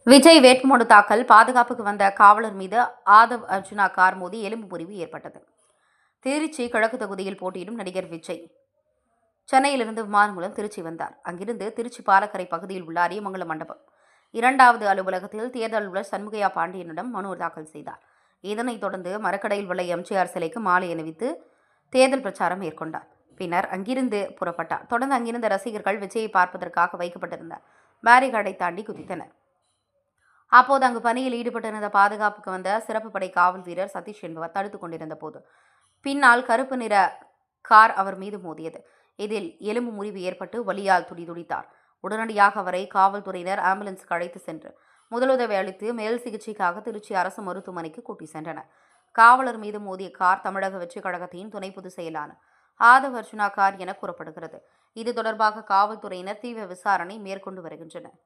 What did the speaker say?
விஜய் வேட்புமனு தாக்கல். பாதுகாப்புக்கு வந்த காவலர் மீது ஆதவ் அர்ஜுனா கார் மோதி எலும்பு முறிவு ஏற்பட்டது. திருச்சி கிழக்கு தொகுதியில் போட்டியிடும் நடிகர் விஜய் சென்னையிலிருந்து விமானம் மூலம் திருச்சி வந்தார். அங்கிருந்து திருச்சி பாலக்கரை பகுதியில் உள்ள அரியமங்கலம் மண்டபம் 2வது அலுவலகத்தில் தேர்தல் அலுவலர் சண்முகையா பாண்டியனிடம் மனு தாக்கல் செய்தார். இதனைத் தொடர்ந்து மரக்கடையில் உள்ள எம்ஜிஆர் சிலைக்கு மாலை அணிவித்து தேர்தல் பிரச்சாரம் மேற்கொண்டார். பின்னர் அங்கிருந்து புறப்பட்டார். தொடர்ந்து அங்கிருந்த ரசிகர்கள் விஜயை பார்ப்பதற்காக வைக்கப்பட்டிருந்த பேரிகார்டை தாண்டி குதித்தனர். அப்போது அங்கு பணியில் ஈடுபட்டிருந்த பாதுகாப்புக்கு வந்த சிறப்பு படை காவல் வீரர் சதீஷ் என்பவர் தடுத்துக் கொண்டிருந்த போது பின்னால் கருப்பு நிற கார் அவர் மீது மோதியது. இதில் எலும்பு முறிவு ஏற்பட்டு வலியால் துடிதுடித்தார். உடனடியாக அவரை காவல்துறையினர் ஆம்புலன்ஸுக்கு அழைத்து சென்று முதலுதவி அளித்து மேல் சிகிச்சைக்காக திருச்சி அரசு மருத்துவமனைக்கு கூட்டி சென்றனர். காவலர் மீது மோதிய கார் தமிழக வெற்றிக் கழகத்தின் துணை பொதுச் செயலான ஆதவ் அர்ஜுனா கார் என கூறப்படுகிறது. இது தொடர்பாக காவல்துறையினர் தீவிர விசாரணை மேற்கொண்டு வருகின்றனர்.